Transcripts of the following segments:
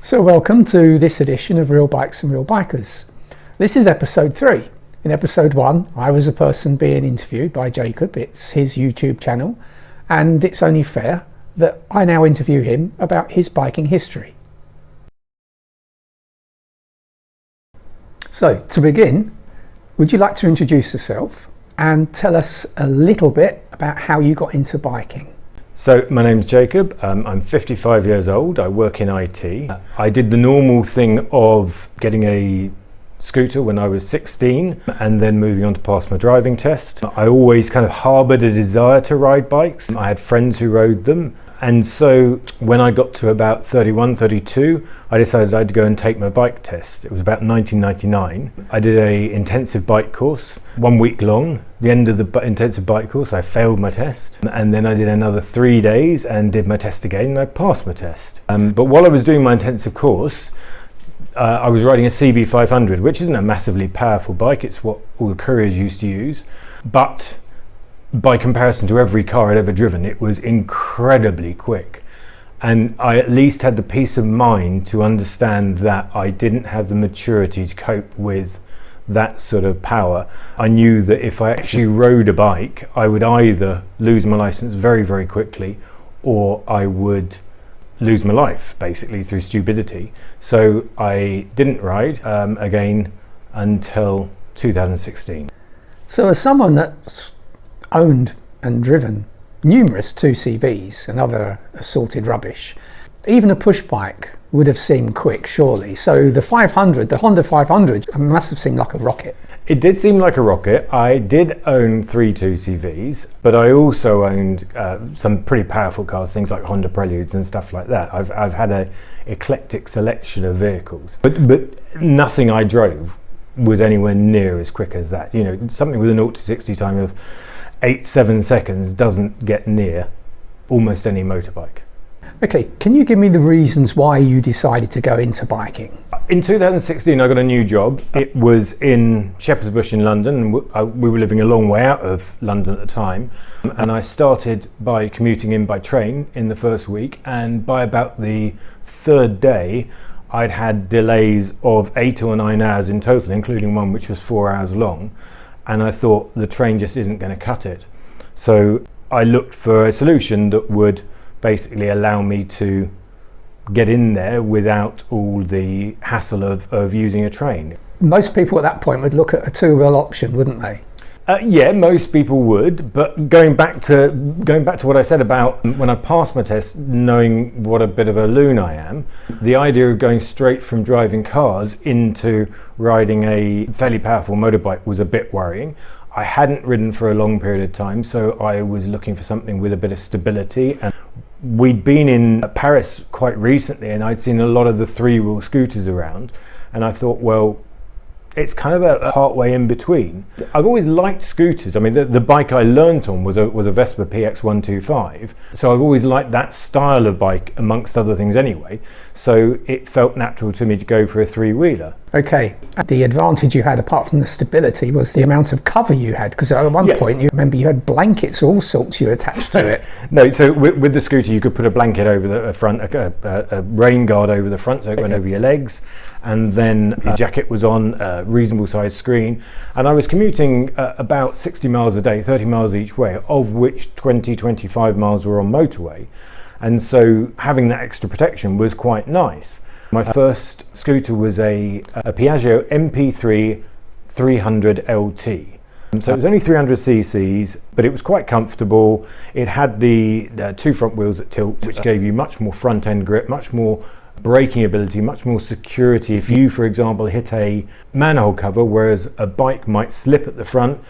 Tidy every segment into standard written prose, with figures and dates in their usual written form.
So welcome to this edition of Real Bikes and Real Bikers. This is episode 3. In episode 1 I was a person being interviewed by Jacob. It's his YouTube channel, and it's only fair that I now interview him about his biking history. So to begin, would you like to introduce yourself and tell us a little bit about how you got into biking? So my name's Jacob, I'm 55 years old, I work in IT. I did the normal thing of getting a scooter when I was 16 and then moving on to pass my driving test. I always kind of harboured a desire to ride bikes. I had friends who rode them, and so when I got to about 31, 32, I decided I'd go and take my bike test. It was about 1999. I did a intensive bike course, 1 week long. The end of the intensive bike course, I failed my test, and then I did another 3 days and did my test again, and I passed my test. But while I was doing my intensive course, I was riding a CB500, which isn't a massively powerful bike. It's what all the couriers used to use, but by comparison to every car I'd ever driven, it was incredibly quick. And I at least had the peace of mind to understand that I didn't have the maturity to cope with that sort of power. I knew that if I actually rode a bike, I would either lose my license very, very quickly, or I would lose my life, basically, through stupidity. So I didn't ride again until 2016. So as someone that's owned and driven numerous 2CVs and other assorted rubbish, even a push bike would have seemed quick, surely. So the Honda 500 must have seemed like a rocket. It did seem like a rocket. I did own 3 2CVs, but I also owned some pretty powerful cars, things like Honda Preludes and stuff like that. I've had an eclectic selection of vehicles, but nothing I drove was anywhere near as quick as that. You know, something with a 0 to 60 time of 8-7 seconds doesn't get near almost any motorbike. Okay, can you give me the reasons why you decided to go into biking? In 2016 I got a new job. It was in Shepherd's Bush in London. We were living a long way out of London at the time, and I started by commuting in by train in the first week, and by about the 3rd day I'd had delays of 8 or 9 hours in total, including one which was 4 hours long. And I thought the train just isn't going to cut it. So I looked for a solution that would basically allow me to get in there without all the hassle of using a train. Most people at that point would look at a two-wheel option, wouldn't they? Yeah, most people would, but going back to what I said about when I passed my test, knowing what a bit of a loon I am, the idea of going straight from driving cars into riding a fairly powerful motorbike was a bit worrying. I hadn't ridden for a long period of time, so I was looking for something with a bit of stability. And we'd been in Paris quite recently, and I'd seen a lot of the 3-wheel scooters around, and I thought, well, it's kind of a part way in between. I've always liked scooters. I mean, the bike I learnt on was a Vespa PX125, so I've always liked that style of bike amongst other things anyway, so it felt natural to me to go for a 3-wheeler. Okay. The advantage you had, apart from the stability, was the amount of cover you had, because at one point you remember you had blankets or all sorts you attached to it. No, so with the scooter you could put a blanket over the front, a rain guard over the front so it went over your legs, and then your jacket was on, a reasonable sized screen, and I was commuting about 60 miles a day, 30 miles each way, of which 20-25 miles were on motorway, and so having that extra protection was quite nice. My first scooter was a Piaggio MP3 300RT. So it was only 300 cc's, but it was quite comfortable. It had the 2 front wheels at tilt, which gave you much more front end grip, much more braking ability, much more security. If you, for example, hit a manhole cover, whereas a bike might slip at the front,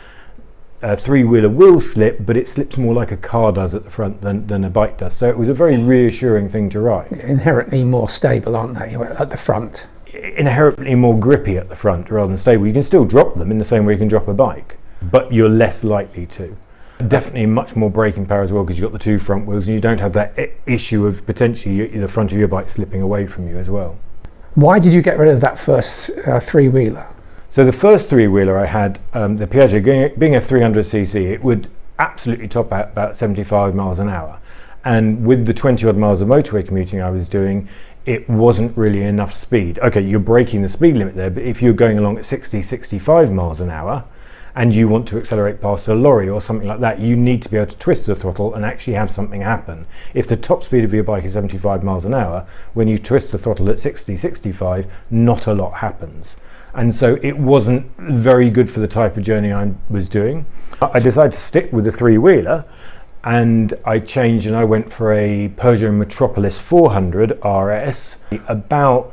a 3-wheeler will slip, but it slips more like a car does at the front than a bike does. So it was a very reassuring thing to ride. Inherently more stable, aren't they, at the front? Inherently more grippy at the front rather than stable. You can still drop them in the same way you can drop a bike, but you're less likely to. Definitely much more braking power as well, because you've got the 2 front wheels and you don't have that issue of potentially the front of your bike slipping away from you as well. Why did you get rid of that first 3-wheeler? So the first 3-wheeler I had, the Piaggio, being a 300cc, it would absolutely top out about 75 miles an hour. And with the 20 odd miles of motorway commuting I was doing, it wasn't really enough speed. Okay, you're breaking the speed limit there, but if you're going along at 60, 65 miles an hour and you want to accelerate past a lorry or something like that, you need to be able to twist the throttle and actually have something happen. If the top speed of your bike is 75 miles an hour, when you twist the throttle at 60, 65, not a lot happens. And so it wasn't very good for the type of journey I was doing. I decided to stick with the three-wheeler, and I changed and I went for a Peugeot Metropolis 400 RS, about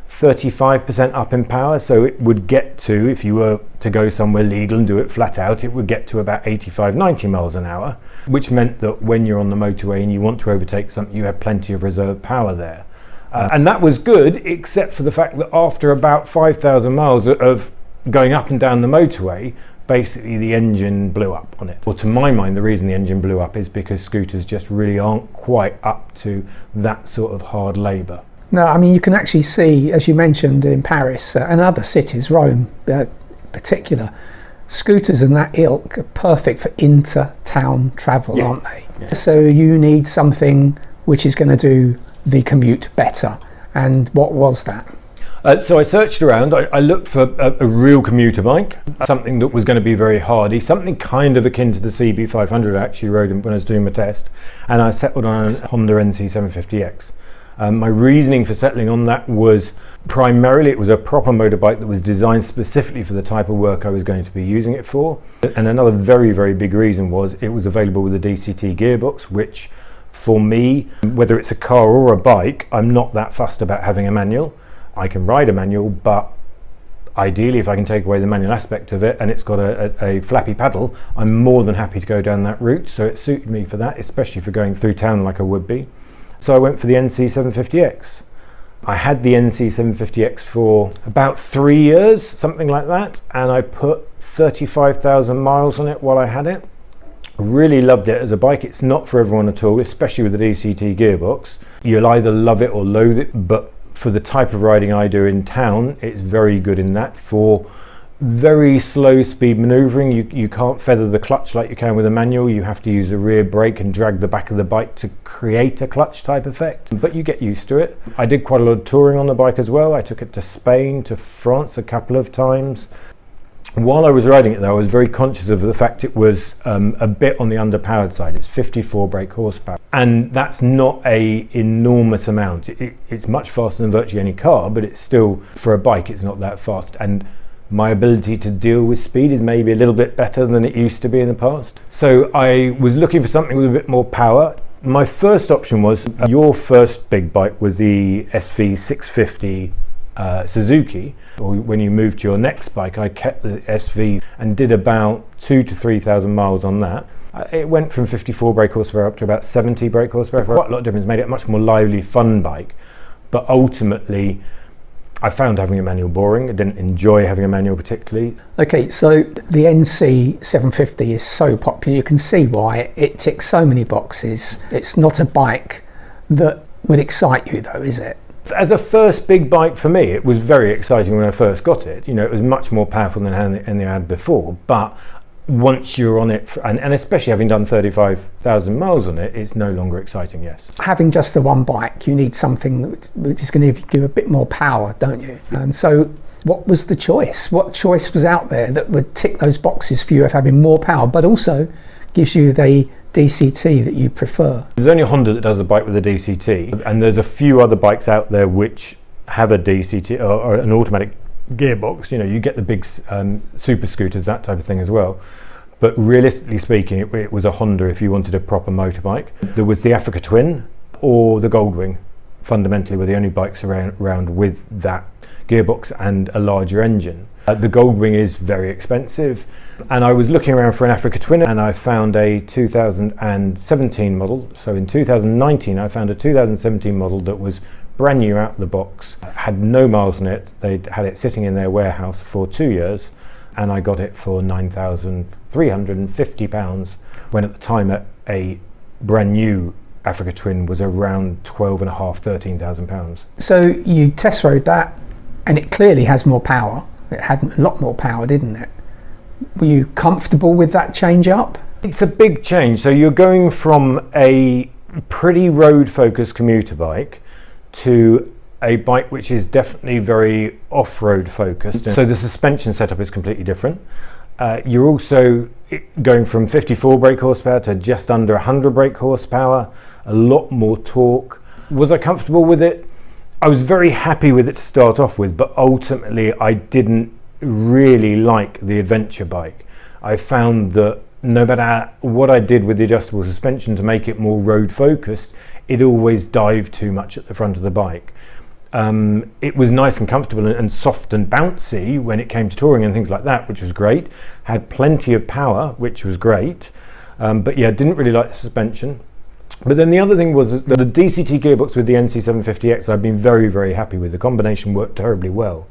35% up in power. So it would get to, if you were to go somewhere legal and do it flat out, it would get to about 85, 90 miles an hour, which meant that when you're on the motorway and you want to overtake something, you have plenty of reserve power there. And that was good, except for the fact that after about 5,000 miles of going up and down the motorway, basically the engine blew up on it. Well, to my mind, the reason the engine blew up is because scooters just really aren't quite up to that sort of hard labour. No, I mean, you can actually see, as you mentioned, in Paris and other cities, Rome in particular, scooters and that ilk are perfect for inter-town travel, aren't they? Yeah. So you need something which is going to do the commute better. And what was that? So I searched around. I looked for a real commuter bike, something that was going to be very hardy, something kind of akin to the CB500 I actually rode when I was doing my test, and I settled on a Honda NC750X. My reasoning for settling on that was primarily it was a proper motorbike that was designed specifically for the type of work I was going to be using it for. And another very, very big reason was it was available with a DCT gearbox, which for me, whether it's a car or a bike, I'm not that fussed about having a manual. I can ride a manual, but ideally if I can take away the manual aspect of it and it's got a flappy paddle, I'm more than happy to go down that route. So it suited me for that, especially for going through town like I would be. So I went for the NC750X. I had the NC750X for about 3 years, something like that, and I put 35,000 miles on it while I had it. Really loved it as a bike. It's not for everyone at all, especially with the DCT gearbox. You'll either love it or loathe it, but for the type of riding I do in town, it's very good in that. For very slow speed maneuvering, you can't feather the clutch like you can with a manual. You have to use a rear brake and drag the back of the bike to create a clutch type effect, but you get used to it. I did quite a lot of touring on the bike as well. I took it to Spain, to France a couple of times. While I was riding it though, I was very conscious of the fact it was a bit on the underpowered side. It's 54 brake horsepower, and that's not a enormous amount. It's much faster than virtually any car, but it's still, for a bike, it's not that fast. And my ability to deal with speed is maybe a little bit better than it used to be in the past. So I was looking for something with a bit more power. My first option was, your first big bike was the SV650 Suzuki. Or when you moved to your next bike, I kept the SV and did about 2,000 to 3,000 miles on that. It went from 54 brake horsepower up to about 70 brake horsepower. Quite a lot of difference, made it a much more lively, fun bike. But ultimately, I found having a manual boring. I didn't enjoy having a manual particularly. Okay, so the NC750 is so popular. You can see why it ticks so many boxes. It's not a bike that would excite you though, is it? As a first big bike for me, it was very exciting when I first got it. You know, it was much more powerful than anything I had before. But once you're on it, and especially having done 35,000 miles on it, it's no longer exciting, yes. Having just the one bike, you need something which is going to give you a bit more power, don't you? And so what was the choice? What choice was out there that would tick those boxes for you of having more power, but also gives you the DCT that you prefer? There's only a Honda that does a bike with a DCT, and there's a few other bikes out there which have a DCT or an automatic gearbox. You know, you get the big super scooters, that type of thing as well. But realistically speaking, it was a Honda if you wanted a proper motorbike. There was the Africa Twin or the Goldwing, fundamentally, were the only bikes around with that gearbox and a larger engine. The Goldwing is very expensive, and I was looking around for an Africa Twin and I found a 2017 model. So in 2019 I found a 2017 model that was brand new out of the box, had no miles on it. They'd had it sitting in their warehouse for 2 years, and I got it for £9,350, when at the time a brand new Africa Twin was around £12,500, £13,000. So you test rode that, and it clearly has more power. It had a lot more power, didn't it? Were you comfortable with that change up? It's a big change. So you're going from a pretty road-focused commuter bike to a bike which is definitely very off-road focused, so the suspension setup is completely different. You're also going from 54 brake horsepower to just under 100 brake horsepower, a lot more torque. Was I comfortable with it? I was very happy with it to start off with, but ultimately I didn't really like the adventure bike. I found that no matter what I did with the adjustable suspension to make it more road focused, it always dived too much at the front of the bike. It was nice and comfortable and soft and bouncy when it came to touring and things like that, which was great. Had plenty of power, which was great. But yeah, didn't really like the suspension. But then the other thing was that the DCT gearbox with the NC750X I've been very, very happy with. The combination worked terribly well.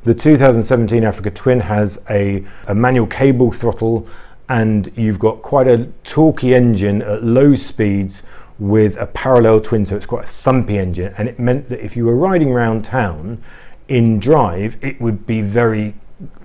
The 2017 Africa Twin has a manual cable throttle, and you've got quite a torquey engine at low speeds with a parallel twin, so it's quite a thumpy engine, and it meant that if you were riding around town in drive, it would be very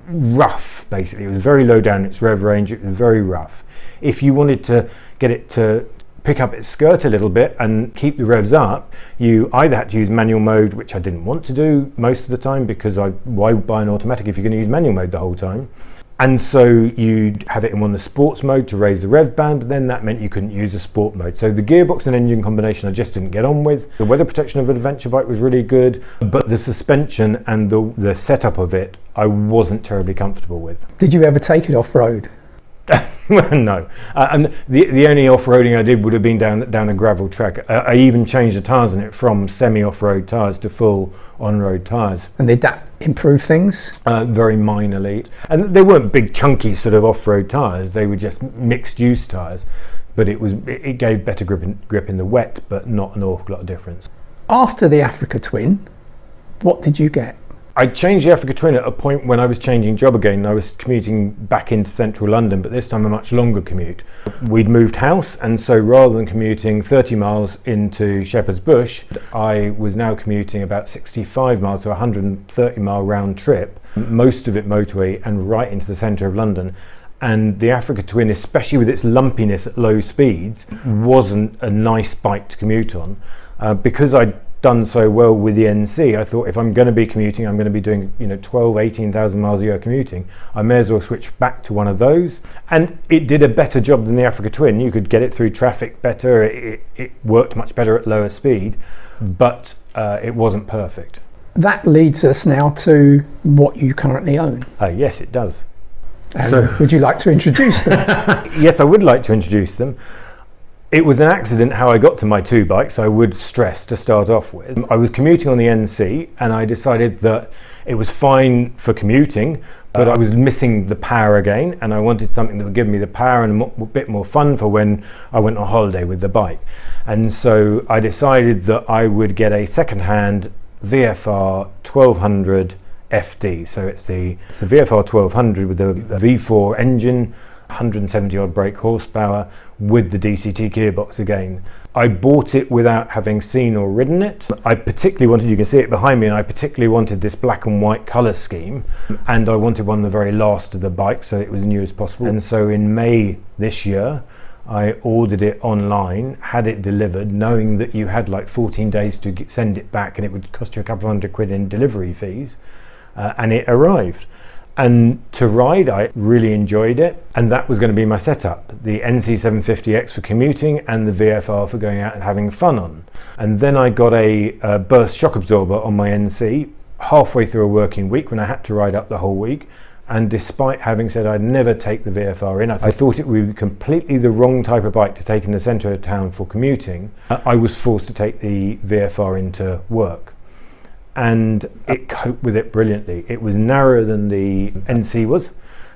rough. Basically, it was very low down its rev range, it was very rough. If you wanted to get it to pick up its skirt a little bit and keep the revs up, you either had to use manual mode, which I didn't want to do most of the time, because why buy an automatic if you're going to use manual mode the whole time? And so you'd have it in one of the sports mode to raise the rev band, then that meant you couldn't use the sport mode. So the gearbox and engine combination I just didn't get on with. The weather protection of an adventure bike was really good, but the suspension and the setup of it I wasn't terribly comfortable with. Did you ever take it off-road? No, and the only off-roading I did would have been down a gravel track. I even changed the tyres on it from semi-off-road tyres to full on-road tyres. And did that improve things? Very minorly, and they weren't big chunky sort of off-road tyres, they were just mixed-use tyres, but it gave better grip in the wet, but not an awful lot of difference. After the Africa Twin, what did you get? I changed the Africa Twin at a point when I was changing job again. I was commuting back into central London, but this time a much longer commute. We'd moved house, and so rather than commuting 30 miles into Shepherd's Bush, I was now commuting about 65 miles, so a 130-mile round trip, most of it motorway and right into the centre of London. And the Africa Twin, especially with its lumpiness at low speeds, wasn't a nice bike to commute on. Because I'd done so well with the NC, I thought if I'm going to be commuting, I'm going to be doing 18,000 miles a year commuting, I may as well switch back to one of those. And it did a better job than the Africa Twin. You could get it through traffic better, it worked much better at lower speed, but it wasn't perfect. That leads us now to what you currently own. Yes, it does. So would you like to introduce them? Yes, I would like to introduce them. It was an accident how I got to my two bikes, I would stress to start off with. I was commuting on the NC and I decided that it was fine for commuting, but I was missing the power again, and I wanted something that would give me the power and a bit more fun for when I went on holiday with the bike. And so I decided that I would get a second-hand VFR 1200F D. So it's the VFR 1200 with a V4 engine, 170 odd brake horsepower with the DCT gearbox again. I bought it without having seen or ridden it. I particularly wanted, you can see it behind me, and I particularly wanted this black and white colour scheme, and I wanted one of the very last of the bikes so it was new as possible. And so in May this year I ordered it online, had it delivered, knowing that you had like 14 days to send it back and it would cost you a couple of £100 in delivery fees, and it arrived. And to ride, I really enjoyed it, and that was going to be my setup. The NC750X for commuting and the VFR for going out and having fun on. And then I got a burst shock absorber on my NC halfway through a working week when I had to ride up the whole week. And despite having said I'd never take the VFR in, I thought it would be completely the wrong type of bike to take in the centre of town for commuting. I was forced to take the VFR into work. And it coped with it brilliantly. It was narrower than the NC was,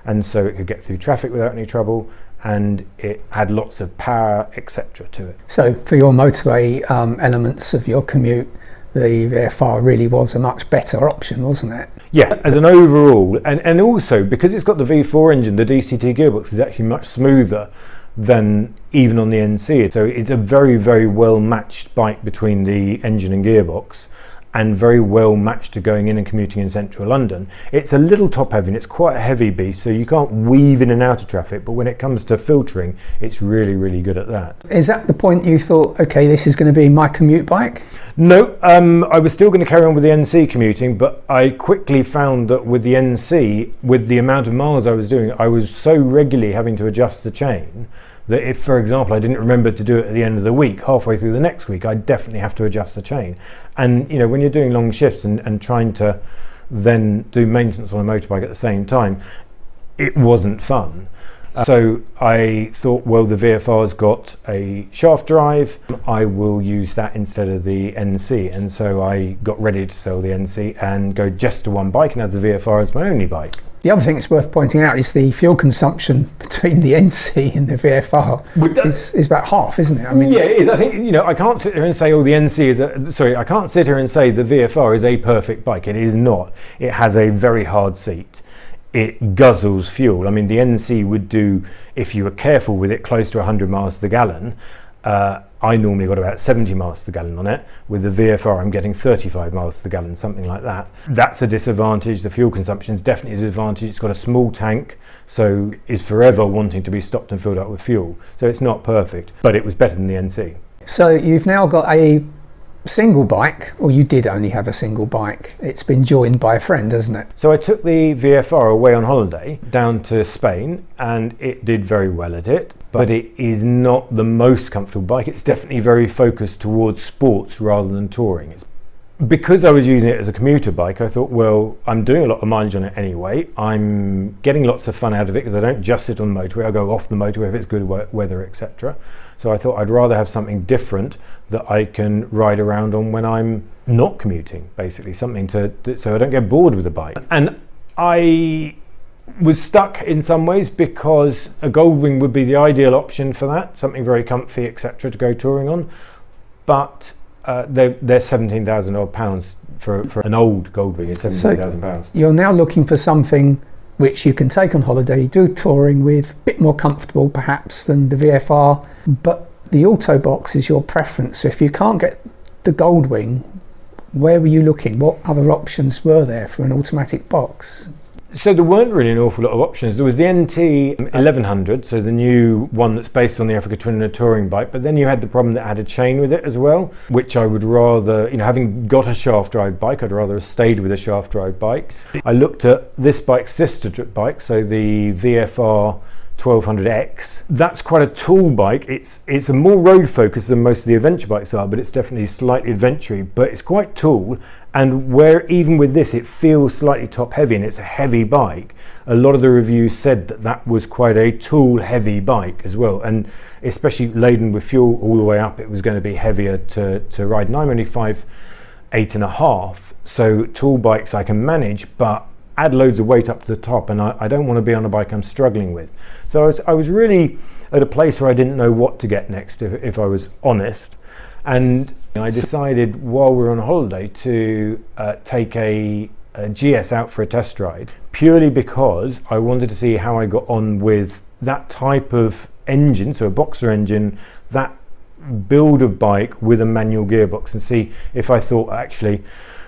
and so it could get through traffic without any trouble, and it had lots of power, etc. to it. So for your motorway elements of your commute, the VFR really was a much better option, wasn't it? Yeah, as an overall, and also because it's got the V4 engine, the DCT gearbox is actually much smoother than even on the NC. So it's a very, very well matched bike between the engine and gearbox. and very well matched to going in and commuting in central London. It's a little top heavy and it's quite a heavy beast, so you can't weave in and out of traffic, but when it comes to filtering, it's really, really good at that. Is that the point you thought, okay, this is going to be my commute bike? No, I was still going to carry on with the NC commuting, but I quickly found that with the NC, with the amount of miles I was doing, I was so regularly having to adjust the chain that if, for example, I didn't remember to do it at the end of the week, halfway through the next week, I'd definitely have to adjust the chain. And you know, when you're doing long shifts and trying to then do maintenance on a motorbike at the same time, it wasn't fun. So I thought, well, the VFR's got a shaft drive, I will use that instead of the NC. And so I got ready to sell the NC and go just to one bike and have the VFR as my only bike. The other thing that's worth pointing out is the fuel consumption between the NC and the VFR is about half, isn't it? I mean, yeah, it is. I think, you know, I can't sit here and say, oh, the NC is I can't sit here and say the VFR is a perfect bike. It is not. It has a very hard seat. It guzzles fuel. I mean, the NC would do, if you were careful with it, close to 100 miles to the gallon. I normally got about 70 miles to the gallon on it. With the VFR, I'm getting 35 miles to the gallon, something like that. That's a disadvantage. The fuel consumption is definitely a disadvantage. It's got a small tank, so is forever wanting to be stopped and filled up with fuel. So it's not perfect, but it was better than the NC. So you've now got a single bike, or you did only have a single bike. It's been joined by a friend, hasn't it? So I took the VFR away on holiday down to Spain, and it did very well at it, but it is not the most comfortable bike. It's definitely very focused towards sports rather than touring. Because I was using it as a commuter bike, I thought, well, I'm doing a lot of mileage on it anyway. I'm getting lots of fun out of it because I don't just sit on the motorway. I go off the motorway if it's good weather, etc. So I thought I'd rather have something different that I can ride around on when I'm not commuting, basically, something so I don't get bored with the bike. And I was stuck in some ways because a Goldwing would be the ideal option for that, something very comfy, etc., to go touring on. But they're 17,000 odd pounds for an old Goldwing. It's 17,000 pounds. You're now looking for something which you can take on holiday, do touring with, a bit more comfortable perhaps than the VFR, but the auto box is your preference. So if you can't get the Goldwing, where were you looking? What other options were there for an automatic box? So there weren't really an awful lot of options. There was the NT1100, so the new one that's based on the Africa Twin and a touring bike, but then you had the problem that it had a chain with it as well, which I would rather, you know, having got a shaft drive bike, I'd rather have stayed with a shaft drive bike. I looked at this bike's sister bike, so the VFR 1200X. That's quite a tall bike. It's a more road focused than most of the adventure bikes are, but it's definitely slightly adventure-y, but it's quite tall. And where even with this it feels slightly top heavy and it's a heavy bike, a lot of the reviews said that that was quite a tall heavy bike as well, and especially laden with fuel all the way up, it was going to be heavier to ride. And I'm only 5'8.5", so tall bikes I can manage, but add loads of weight up to the top, and I don't want to be on a bike I'm struggling with. So I was really at a place where I didn't know what to get next, if I was honest. And I decided while we were on holiday to take a GS out for a test ride, purely because I wanted to see how I got on with that type of engine, so a boxer engine, that build of bike with a manual gearbox, and see if I thought actually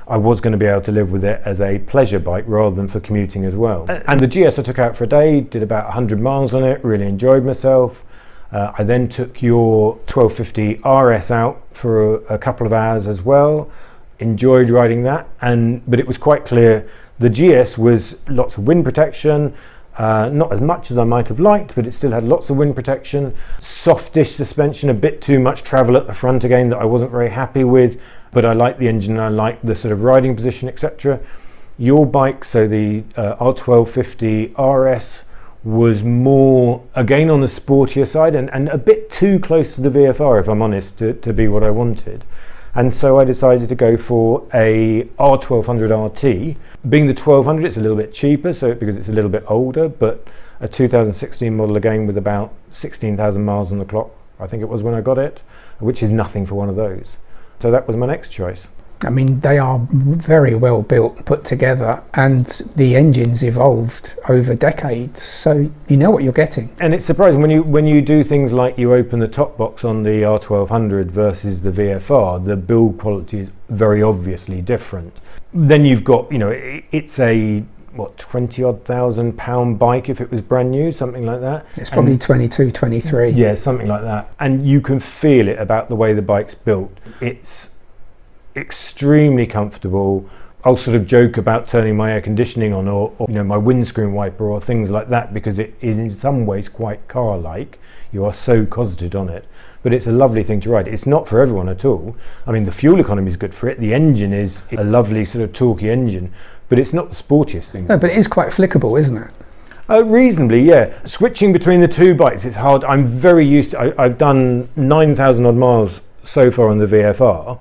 I was going to be able to live with it as a pleasure bike rather than for commuting as well. And the GS I took out for a day, did about 100 miles on it, really enjoyed myself. I then took your 1250 RS out for a couple of hours as well, enjoyed riding that, but it was quite clear the GS was lots of wind protection, not as much as I might have liked, but it still had lots of wind protection, softish suspension, a bit too much travel at the front again that I wasn't very happy with, but I liked the engine and I liked the sort of riding position, etc. Your bike, so the R1250 RS, was more again on the sportier side and a bit too close to the VFR, if I'm honest, to be what I wanted. And so I decided to go for a R1200RT. Being the 1200, it's a little bit cheaper, so because it's a little bit older, but a 2016 model again with about 16,000 miles on the clock, I think it was when I got it, which is nothing for one of those. So that was my next choice. I mean, they are very well built, put together, and the engine's evolved over decades, so you know what you're getting. And it's surprising when you do things like you open the top box on the R1200 versus the VFR, the build quality is very obviously different. Then you've got, you know, it's a, what, 20 odd thousand pound bike if it was brand new, something like that. It's probably 22, 23. Yeah, something like that. And you can feel it about the way the bike's built. It's extremely comfortable. I'll sort of joke about turning my air conditioning on, or you know, my windscreen wiper or things like that, because it is in some ways quite car-like. You are so cosseted on it, but it's a lovely thing to ride. It's not for everyone at all. I mean, the fuel economy is good for it. The engine is a lovely sort of torquey engine, but it's not the sportiest thing. No, but it is quite flickable, isn't it? Reasonably, yeah. Switching between the two bikes, it's hard. I'm very used to, I've done 9,000 odd miles so far on the VFR,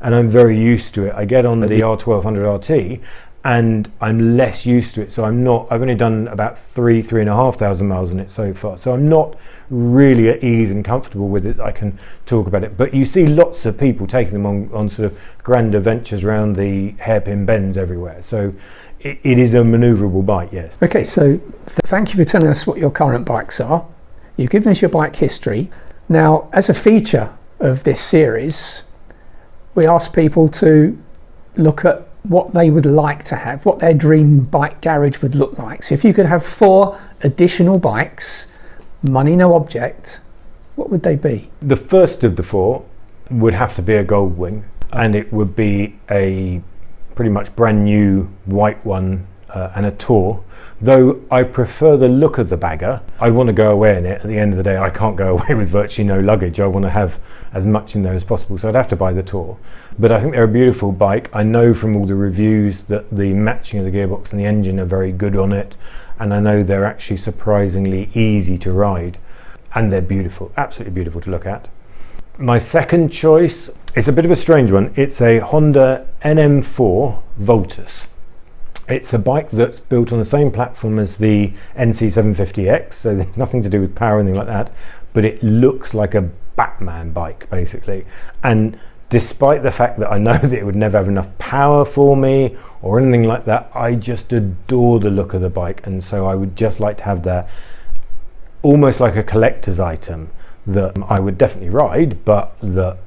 and I'm very used to it. I get on the R1200RT and I'm less used to it, so I've only done about 3,500 miles on it so far, so I'm not really at ease and comfortable with it. I can talk about it, but you see lots of people taking them on sort of grand adventures around the hairpin bends everywhere, so it is a manoeuvrable bike, yes. Okay, so thank you for telling us what your current bikes are. You've given us your bike history. Now, as a feature of this series, we ask people to look at what they would like to have, what their dream bike garage would look like. So if you could have 4 additional bikes, money no object, what would they be? The first of the 4 would have to be a Goldwing, and it would be a pretty much brand new white one and a Tour. Though I prefer the look of the bagger, I want to go away in it. At the end of the day, I can't go away with virtually no luggage. I want to have as much in there as possible, so I'd have to buy the Tour. But I think they're a beautiful bike. I know from all the reviews that the matching of the gearbox and the engine are very good on it, and I know they're actually surprisingly easy to ride, and they're beautiful, absolutely beautiful to look at. My second choice is a bit of a strange one. It's a Honda NM4 Vultus. It's a bike that's built on the same platform as the NC750X, so there's nothing to do with power or anything like that, but it looks like a Batman bike basically. And despite the fact that I know that it would never have enough power for me or anything like that, I just adore the look of the bike, and so I would just like to have that almost like a collector's item that I would definitely ride, but that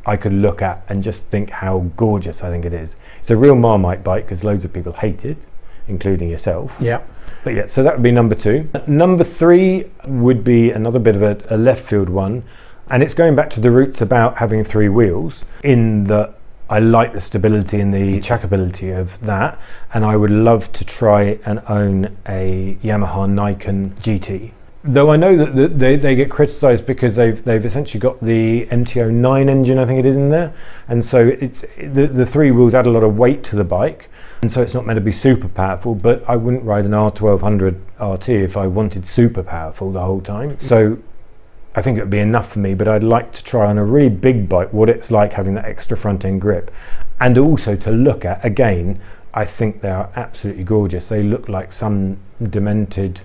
I could look at and just think how gorgeous I think it is. It's a real Marmite bike because loads of people hate it, including yourself. Yeah. But yeah, so that would be number 2. Number 3 would be another bit of a left field one, and it's going back to the roots about having 3 wheels, in that I like the stability and the trackability of that, and I would love to try and own a Yamaha Niken GT. Though I know that they get criticised because they've essentially got the MT09 engine, I think it is, in there, and so it's the 3 wheels add a lot of weight to the bike, and so it's not meant to be super powerful. But I wouldn't ride an R1200RT if I wanted super powerful the whole time. So I think it would be enough for me, but I'd like to try on a really big bike what it's like having that extra front end grip, and also to look at again. I think they are absolutely gorgeous. They look like some demented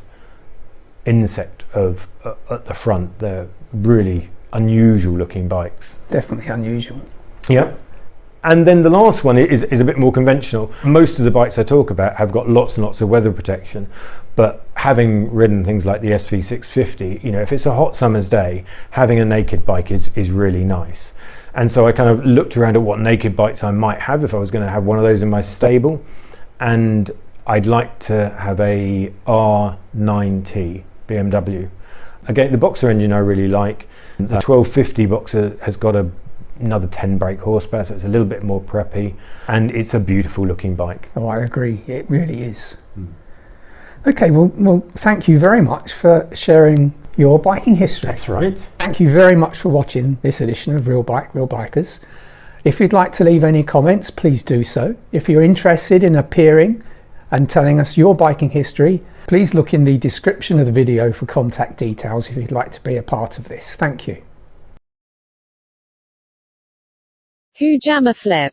insect at the front. They're really unusual looking bikes. Definitely unusual. Yeah. And then the last one is a bit more conventional. Most of the bikes I talk about have got lots and lots of weather protection, but having ridden things like the SV650, you know, if it's a hot summer's day, having a naked bike is really nice. And so I kind of looked around at what naked bikes I might have if I was going to have one of those in my stable, and I'd like to have a R9T BMW. Again, the boxer engine I really like. The 1250 boxer has got another 10 brake horsepower, so it's a little bit more preppy, and it's a beautiful looking bike. Oh, I agree, it really is. Okay, well thank you very much for sharing your biking history. That's right. Thank you very much for watching this edition of Real Bike, Real Bikers. If you'd like to leave any comments, please do so. If you're interested in appearing and telling us your biking history, please look in the description of the video for contact details if you'd like to be a part of this. Thank you. Pajama flip.